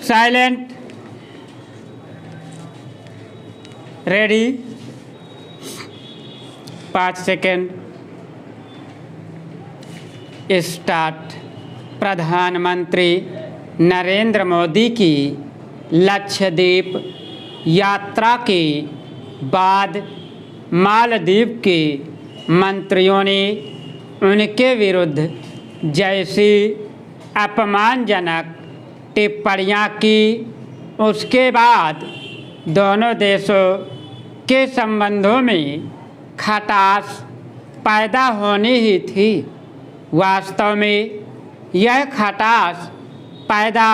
Silent, ready, 5 second, start. प्रधानमंत्री नरेंद्र मोदी की लक्षद्वीप यात्रा के बाद मालदीव के मंत्रियों ने उनके विरुद्ध जैसी अपमानजनक टिप्पणियां की, उसके बाद दोनों देशों के संबंधों में खटास पैदा होनी ही थी। वास्तव में यह खटास पैदा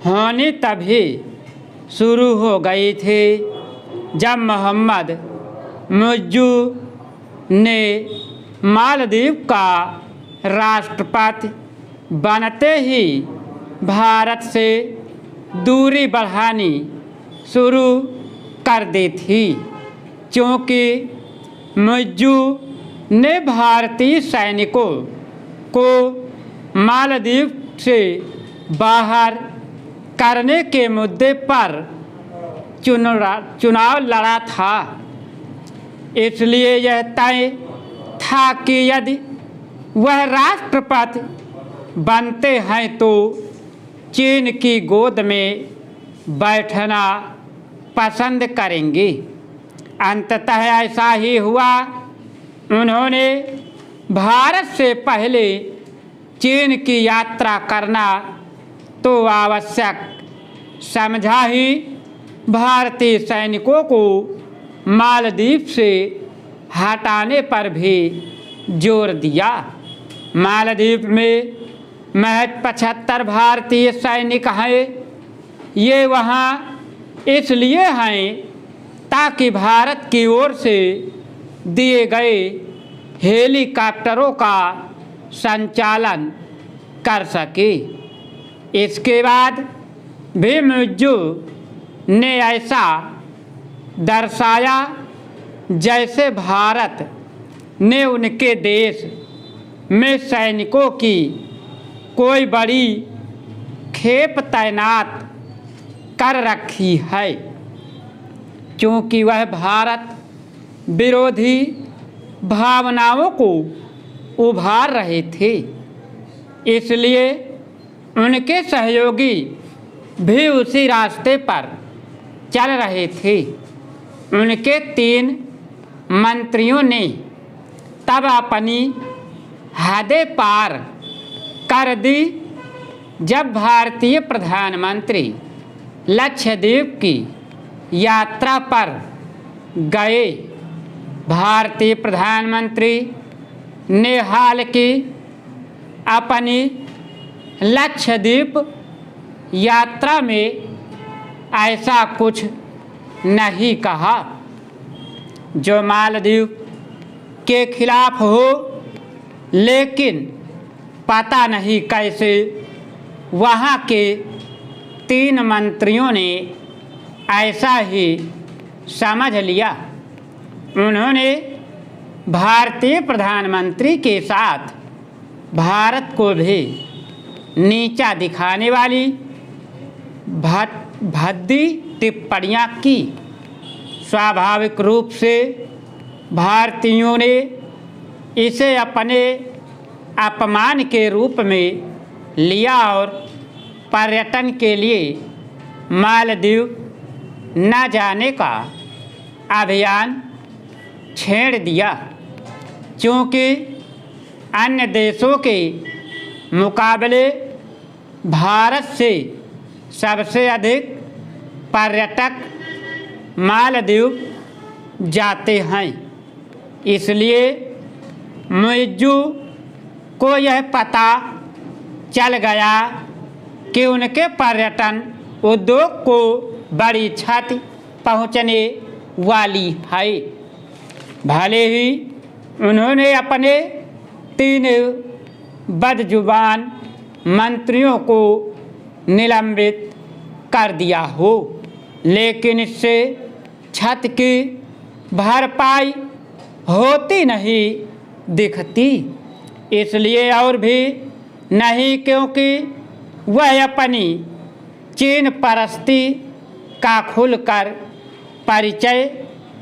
होनी तभी शुरू हो गई थी जब मोहम्मद मुइज़्ज़ू ने मालदीव का राष्ट्रपति बनते ही भारत से दूरी बढ़ानी शुरू कर दी थी, क्योंकि मुइज़्ज़ू ने भारतीय सैनिकों को मालदीव से बाहर करने के मुद्दे पर चुनाव लड़ा था। इसलिए यह तय था कि यदि वह राष्ट्रपति बनते हैं तो चीन की गोद में बैठना पसंद करेंगे। अंततः ऐसा ही हुआ। उन्होंने भारत से पहले चीन की यात्रा करना तो आवश्यक समझा ही भारतीय सैनिकों को मालदीव से हटाने पर भी जोर दिया। मालदीव में महज 75 भारतीय सैनिक हैं। ये वहाँ इसलिए हैं ताकि भारत की ओर से दिए गए हेलीकॉप्टरों का संचालन कर सके। इसके बाद भी मुइज़्ज़ू ने ऐसा दर्शाया जैसे भारत ने उनके देश में सैनिकों की कोई बड़ी खेप तैनात कर रखी है, क्योंकि वह भारत विरोधी भावनाओं को उभार रहे थे। इसलिए उनके सहयोगी भी उसी रास्ते पर चल रहे थे। उनके 3 मंत्रियों ने तब अपनी हदें पार कर दी जब भारतीय प्रधानमंत्री लक्षद्वीप की यात्रा पर गए। भारतीय प्रधानमंत्री ने हाल की अपनी लक्षद्वीप यात्रा में ऐसा कुछ नहीं कहा जो मालदीव के खिलाफ हो, लेकिन पता नहीं कैसे वहाँ के 3 मंत्रियों ने ऐसा ही समझ लिया। उन्होंने भारतीय प्रधानमंत्री के साथ भारत को भी नीचा दिखाने वाली भद्दी टिप्पणियां की। स्वाभाविक रूप से भारतीयों ने इसे अपने अपमान के रूप में लिया और पर्यटन के लिए मालदीव न जाने का अभियान छेड़ दिया, क्योंकि अन्य देशों के मुकाबले भारत से सबसे अधिक पर्यटक मालदीव जाते हैं। इसलिए मुइज़्ज़ू को यह पता चल गया कि उनके पर्यटन उद्योग को बड़ी क्षति पहुंचने वाली है। भले ही उन्होंने अपने 3 बदजुबान मंत्रियों को निलंबित कर दिया हो, लेकिन इससे क्षति की भरपाई होती नहीं दिखती। इसलिए और भी नहीं क्योंकि वह अपनी चीन परस्ती का खुलकर परिचय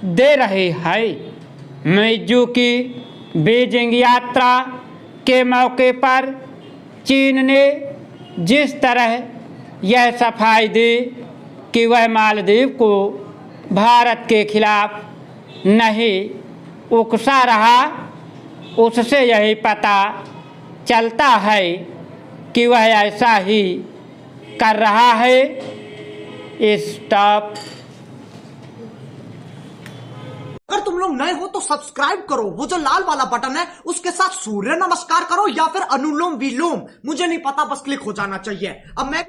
दे रहे हैं। मिर्जू की बीजिंग यात्रा के मौके पर चीन ने जिस तरह यह सफाई दी कि वह मालदीव को भारत के खिलाफ नहीं उकसा रहा, उससे यही पता चलता है कि वह ऐसा ही कर रहा है। स्टॉप। अगर तुम लोग नए हो तो सब्सक्राइब करो, वो जो लाल वाला बटन है उसके साथ सूर्य नमस्कार करो या फिर अनुलोम विलोम, मुझे नहीं पता, बस क्लिक हो जाना चाहिए। अब मैं